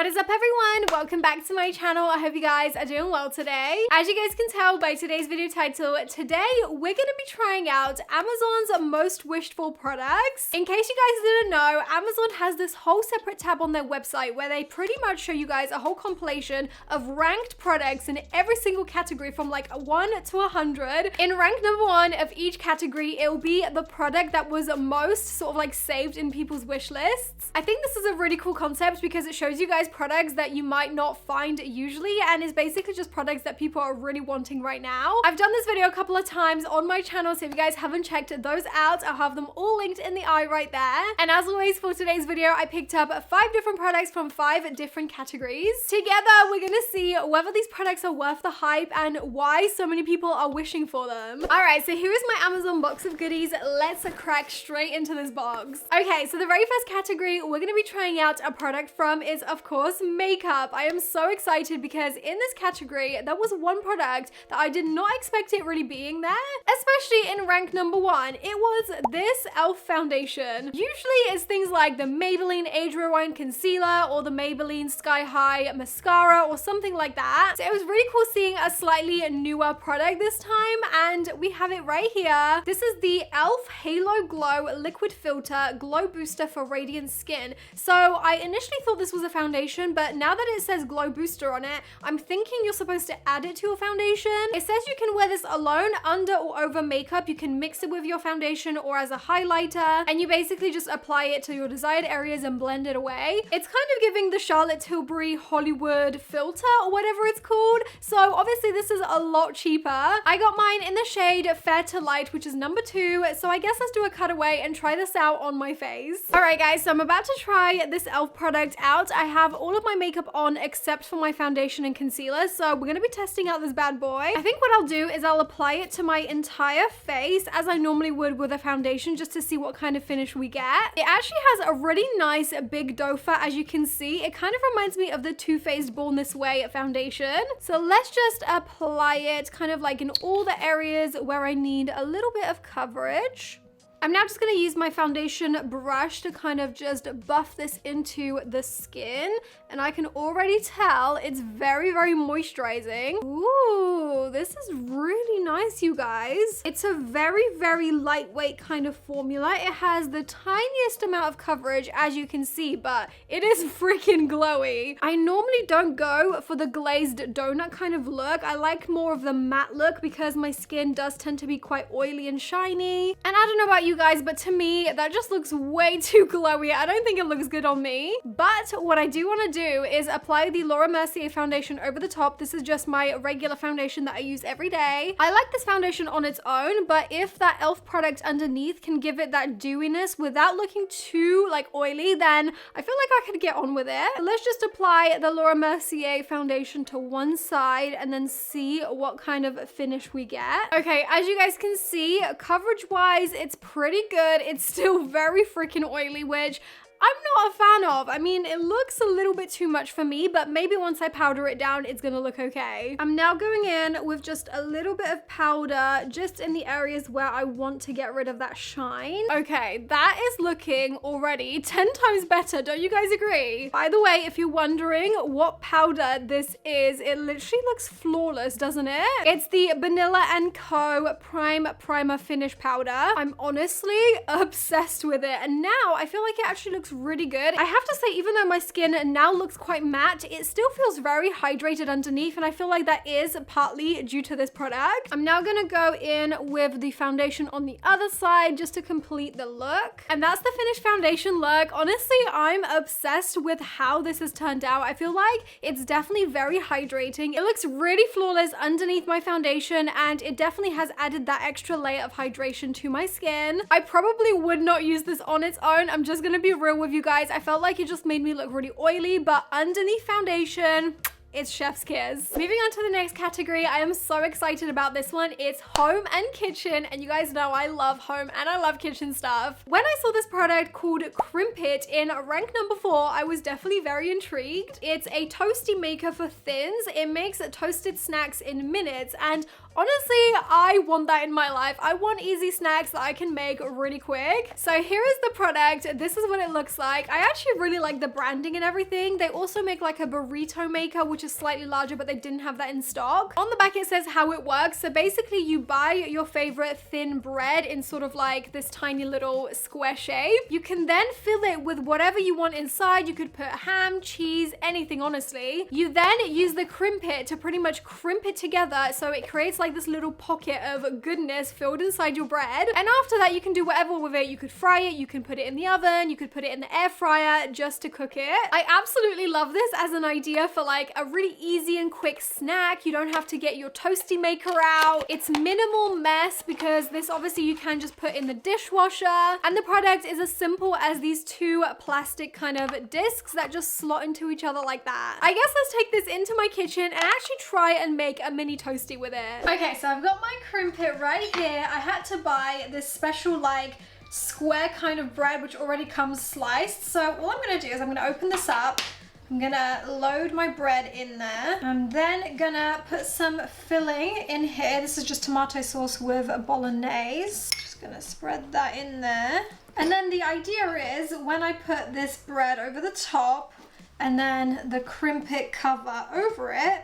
What is up, everyone? Welcome back to my channel. I hope you guys are doing well today. As you guys can tell by today's video title, today we're gonna be trying out Amazon's most wished for products. In case you guys didn't know, Amazon has this whole separate tab on their website where they pretty much show you guys a whole compilation of ranked products in every single category from like 1 to 100. In rank number 1 of each category, it will be the product that was most sort of like saved in people's wish lists. I think this is a really cool concept because it shows you guys products that you might not find usually, and is basically just products that people are really wanting right now. I've done this video a couple of times on my channel, so if you guys haven't checked those out, I'll have them all linked in the eye right there. And as always, for today's video, I picked up 5 different products from 5 different categories. Together, we're gonna see whether these products are worth the hype and why so many people are wishing for them. Alright, so here is my Amazon box of goodies. Let's crack straight into this box. Okay, so the very first category we're gonna be trying out a product from is, of course, makeup. I am so excited because in this category, there was one product that I did not expect it really being there, especially in rank number 1. It was this e.l.f. foundation. Usually it's things like the Maybelline Age Rewind Concealer or the Maybelline Sky High Mascara or something like that. So it was really cool seeing a slightly newer product this time, and we have it right here. This is the e.l.f. Halo Glow Liquid Filter Glow Booster for Radiant Skin. So I initially thought this was a foundation, but now that it says Glow Booster on it, I'm thinking you're supposed to add it to a foundation. It says you can wear this alone, under or over makeup. You can mix it with your foundation or as a highlighter, and you basically just apply it to your desired areas and blend it away. It's kind of giving the Charlotte Tilbury Hollywood filter or whatever it's called. So obviously this is a lot cheaper. I got mine in the shade Fair to Light, which is number 2. So I guess let's do a cutaway and try this out on my face. All right, guys, so I'm about to try this e.l.f. product out. I have all of my makeup on except for my foundation and concealer, so we're gonna be testing out this bad boy. I think what I'll do is I'll apply it to my entire face as I normally would with a foundation, just to see what kind of finish we get. It actually has a really nice big doe foot, as you can see. It kind of reminds me of the Too Faced Born This Way foundation. So let's just apply it kind of like in all the areas where I need a little bit of coverage. I'm now just gonna use my foundation brush to kind of just buff this into the skin, and I can already tell it's very, very moisturizing. Ooh, this is really nice, you guys. It's a very, very lightweight kind of formula. It has the tiniest amount of coverage, as you can see, but it is freaking glowy. I normally don't go for the glazed donut kind of look. I like more of the matte look because my skin does tend to be quite oily and shiny. And I don't know about you guys, but to me that just looks way too glowy. I don't think it looks good on me. But what I do want to do is apply the Laura Mercier foundation over the top. This is just my regular foundation that I use every day. I like this foundation on its own, but if that e.l.f. product underneath can give it that dewiness without looking too like oily, then I feel like I could get on with it. Let's just apply the Laura Mercier foundation to one side and then see what kind of finish we get. Okay, as you guys can see, coverage wise it's pretty good. It's still very freaking oily, which I'm not a fan of. I mean, it looks a little bit too much for me, but maybe once I powder it down, it's gonna look okay. I'm now going in with just a little bit of powder, just in the areas where I want to get rid of that shine. Okay, that is looking already 10 times better. Don't you guys agree? By the way, if you're wondering what powder this is, it literally looks flawless, doesn't it? It's the Vanilla & Co. Prime Primer Finish Powder. I'm honestly obsessed with it, and now I feel like it actually looks really good. I have to say, even though my skin now looks quite matte, it still feels very hydrated underneath, and I feel like that is partly due to this product. I'm now gonna go in with the foundation on the other side just to complete the look. And that's the finished foundation look. Honestly, I'm obsessed with how this has turned out. I feel like it's definitely very hydrating. It looks really flawless underneath my foundation, and it definitely has added that extra layer of hydration to my skin. I probably would not use this on its own. I'm just gonna be real with you guys. I felt like it just made me look really oily, but underneath foundation, it's chef's kiss. Moving on to the next category, I am so excited about this one. It's home and kitchen, and you guys know I love home and I love kitchen stuff. When I saw this product called Crimp It in rank number 4, I was definitely very intrigued. It's a toasty maker for thins. It makes toasted snacks in minutes, and Honestly, I want that in my life. I want easy snacks that I can make really quick. So here is the product. This is what it looks like. I actually really like the branding and everything. They also make like a burrito maker, which is slightly larger, but they didn't have that in stock. On the back, it says how it works. So basically you buy your favorite thin bread in sort of like this tiny little square shape. You can then fill it with whatever you want inside. You could put ham, cheese, anything, honestly. You then use the Crimpit to pretty much crimp it together so it creates like this little pocket of goodness filled inside your bread. And after that, you can do whatever with it. You could fry it, you can put it in the oven, you could put it in the air fryer just to cook it. I absolutely love this as an idea for like a really easy and quick snack. You don't have to get your toasty maker out. It's minimal mess because this obviously you can just put in the dishwasher. And the product is as simple as these two plastic kind of discs that just slot into each other like that. I guess let's take this into my kitchen and actually try and make a mini toasty with it. Okay, so I've got my Crimpit right here. I had to buy this special like square kind of bread which already comes sliced. So all I'm gonna do is I'm gonna open this up. I'm gonna load my bread in there. I'm then gonna put some filling in here. This is just tomato sauce with bolognese. Just gonna spread that in there. And then the idea is when I put this bread over the top and then the Crimpit cover over it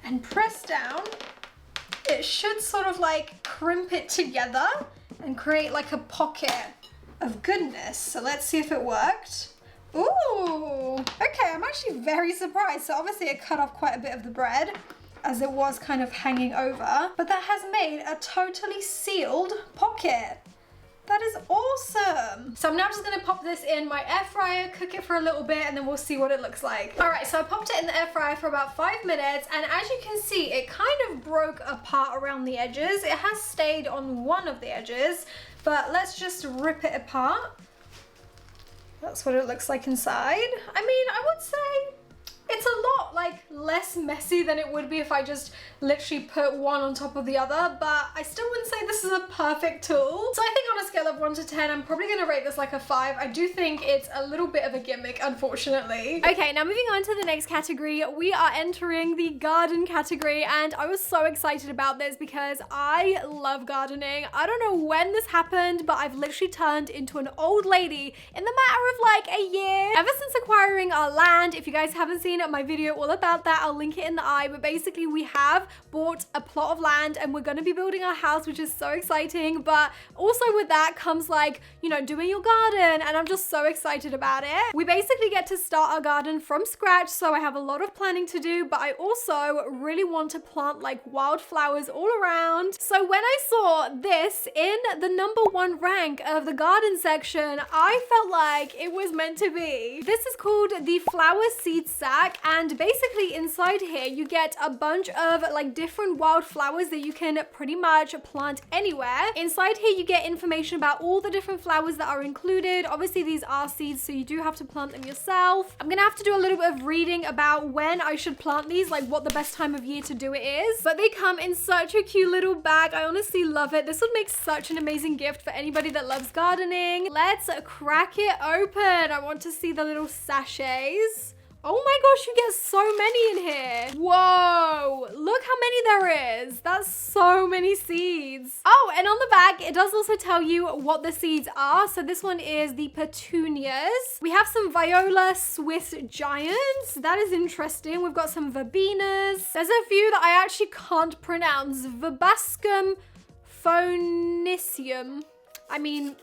and press down, it should sort of like crimp it together and create like a pocket of goodness. So let's see if it worked. Ooh, okay, I'm actually very surprised. So obviously it cut off quite a bit of the bread as it was kind of hanging over, but that has made a totally sealed pocket. That is awesome. So I'm now just gonna pop this in my air fryer, cook it for a little bit, and then we'll see what it looks like. All right, so I popped it in the air fryer for about 5 minutes, and as you can see, it kind of broke apart around the edges. It has stayed on one of the edges, but let's just rip it apart. That's what it looks like inside. I mean, I would say it's a lot like less messy than it would be if I just literally put one on top of the other, but I still wouldn't say this is a perfect tool. So I think on a scale of 1 to 10, I'm probably gonna rate this like a 5. I do think it's a little bit of a gimmick, unfortunately. Okay, now moving on to the next category, we are entering the garden category, and I was so excited about this because I love gardening. I don't know when this happened, but I've literally turned into an old lady in the matter of like a year. Ever since acquiring our land, if you guys haven't seen my video all about that, I'll link it in the eye, but basically we have bought a plot of land and we're going to be building our house, which is so exciting. But also with that comes like, you know, doing your garden, and I'm just so excited about it. We basically get to start our garden from scratch, so I have a lot of planning to do, but I also really want to plant like wildflowers all around. So when I saw this in the #1 rank of the garden section, I felt like it was meant to be. This is called the flower seed sack, and basically inside here you get a bunch of like different wildflowers that you can pretty much plant anywhere. Inside here you get information about all the different flowers that are included. Obviously these are seeds, so you do have to plant them yourself. I'm gonna have to do a little bit of reading about when I should plant these, like what the best time of year to do it is, but they come in such a cute little bag. I honestly love it. This would make such an amazing gift for anybody that loves gardening. Let's crack it open. I want to see the little sachets. Oh my gosh, you get so many in here. Whoa, look how many there is. That's so many seeds. Oh, and on the back, it does also tell you what the seeds are. So this one is the petunias. We have some Viola Swiss Giants. That is interesting. We've got some verbenas. There's a few that I actually can't pronounce. Verbascum phonicium. I mean,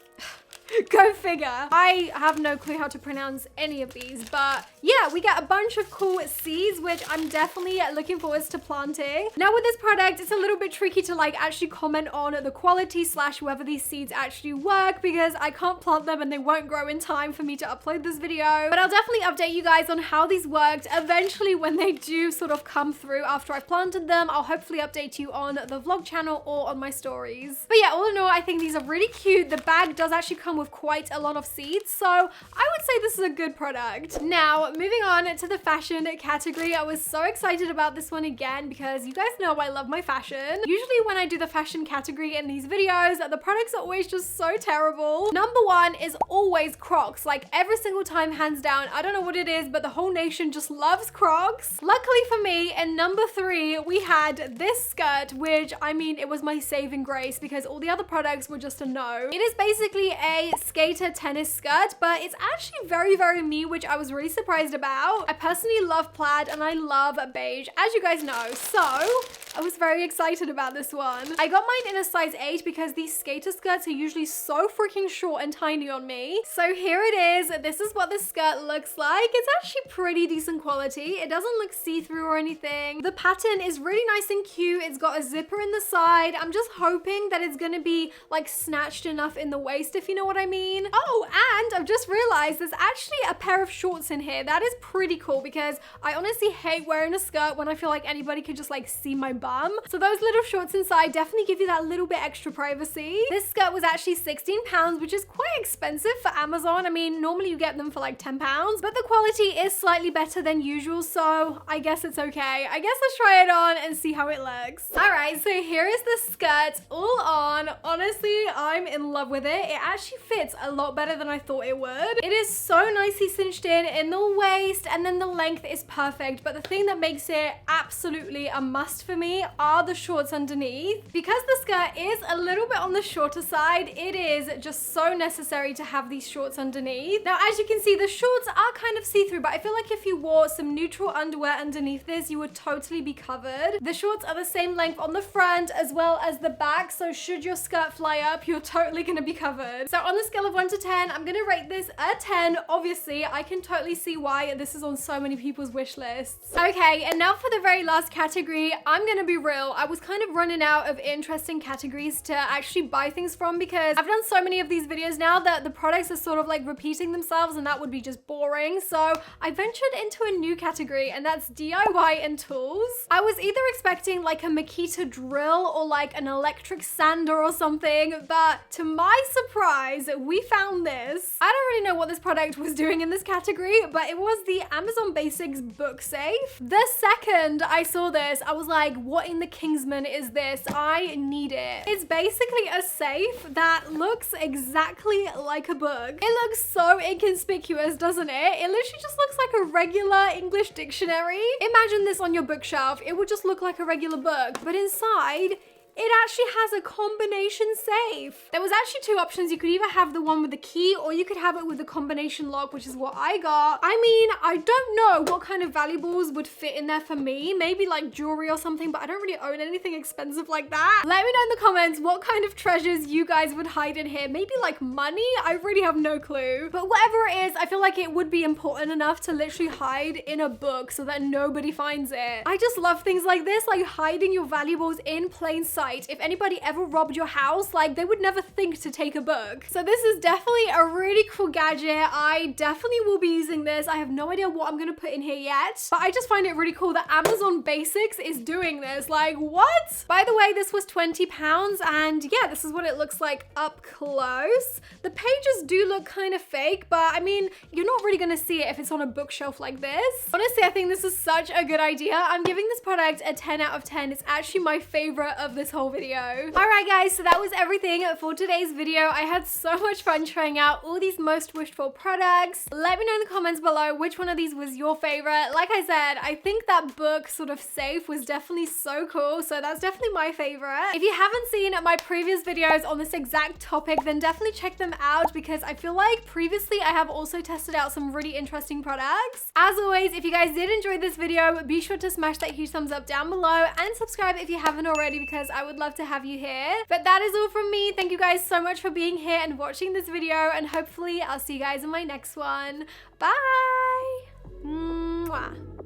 go figure. I have no clue how to pronounce any of these, but yeah, we get a bunch of cool seeds, which I'm definitely looking forward to planting. Now with this product, it's a little bit tricky to like actually comment on the quality / whether these seeds actually work, because I can't plant them and they won't grow in time for me to upload this video. But I'll definitely update you guys on how these worked eventually when they do sort of come through after I've planted them. I'll hopefully update you on the vlog channel or on my stories. But yeah, all in all, I think these are really cute. The bag does actually come with quite a lot of seats, so I would say this is a good product. Now, moving on to the fashion category, I was so excited about this one again because you guys know I love my fashion. Usually when I do the fashion category in these videos, the products are always just so terrible. Number one is always Crocs, like every single time, hands down. I don't know what it is, but the whole nation just loves Crocs. Luckily for me, in number three, we had this skirt, which, I mean, it was my saving grace because all the other products were just a no. It is basically a skater tennis skirt, but it's actually very, very me, which I was really surprised about. I personally love plaid and I love beige, as you guys know, so I was very excited about this one. I got mine in a size 8 because these skater skirts are usually so freaking short and tiny on me. So here it is. This is what the skirt looks like. It's actually pretty decent quality. It doesn't look see-through or anything. The pattern is really nice and cute. It's got a zipper in the side. I'm just hoping that it's gonna be like snatched enough in the waist, if you know what I mean. Oh, and I've just realized there's actually a pair of shorts in here. That is pretty cool because I honestly hate wearing a skirt when I feel like anybody could just like see my bum. So those little shorts inside definitely give you that little bit extra privacy. This skirt was actually £16, which is quite expensive for Amazon. I mean, normally you get them for like £10, but the quality is slightly better than usual, so I guess it's okay. I guess let's try it on and see how it looks. All right, so here is the skirt all on. Honestly, I'm in love with it. It actually fits a lot better than I thought it would. It is so nicely cinched in the waist, and then the length is perfect, but the thing that makes it absolutely a must for me are the shorts underneath. Because the skirt is a little bit on the shorter side, it is just so necessary to have these shorts underneath. Now, as you can see, the shorts are kind of see-through, but I feel like if you wore some neutral underwear underneath this, you would totally be covered. The shorts are the same length on the front as well as the back, so should your skirt fly up, you're totally gonna be covered. So on the scale of 1 to 10, I'm gonna rate this a 10. Obviously, I can totally see why this is on so many people's wish lists. Okay, and now for the very last category. I'm gonna be real, I was kind of running out of interesting categories to actually buy things from because I've done so many of these videos now that the products are sort of like repeating themselves, and that would be just boring. So I ventured into a new category, and that's DIY and tools. I was either expecting like a Makita drill or like an electric sander or something, but to my surprise, we found this. I don't really know what this product was doing in this category, but it was the Amazon Basics book safe. The second I saw this, I was like, what in the Kingsman is this? I need it. It's basically a safe that looks exactly like a book. It looks so inconspicuous, doesn't it? It literally just looks like a regular English dictionary. Imagine this on your bookshelf. It would just look like a regular book, but inside, it actually has a combination safe. There was actually two options. You could either have the one with the key or you could have it with the combination lock, which is what I got. I mean, I don't know what kind of valuables would fit in there for me. Maybe like jewelry or something, but I don't really own anything expensive like that. Let me know in the comments what kind of treasures you guys would hide in here. Maybe like money? I really have no clue. But whatever it is, I feel like it would be important enough to literally hide in a book so that nobody finds it. I just love things like this, like hiding your valuables in plain sight. If anybody ever robbed your house, like they would never think to take a book. So this is definitely a really cool gadget. I definitely will be using this. I have no idea what I'm gonna put in here yet, but I just find it really cool that Amazon Basics is doing this. Like, what? By the way, this was £20, and yeah, this is what it looks like up close. The pages do look kind of fake, but I mean, you're not really gonna see it if it's on a bookshelf like this. Honestly, I think this is such a good idea. I'm giving this product a 10 out of 10. It's actually my favorite of this whole video. Alright guys, so that was everything for today's video. I had so much fun trying out all these most wished for products. Let me know in the comments below which one of these was your favorite. Like I said, I think that book sort of safe was definitely so cool, so that's definitely my favorite. If you haven't seen my previous videos on this exact topic, then definitely check them out because I feel like previously I have also tested out some really interesting products. As always, if you guys did enjoy this video, be sure to smash that huge thumbs up down below and subscribe if you haven't already because I would love to have you here. But that is all from me. Thank you guys so much for being here and watching this video, and hopefully I'll see you guys in my next one. Bye! Mwah.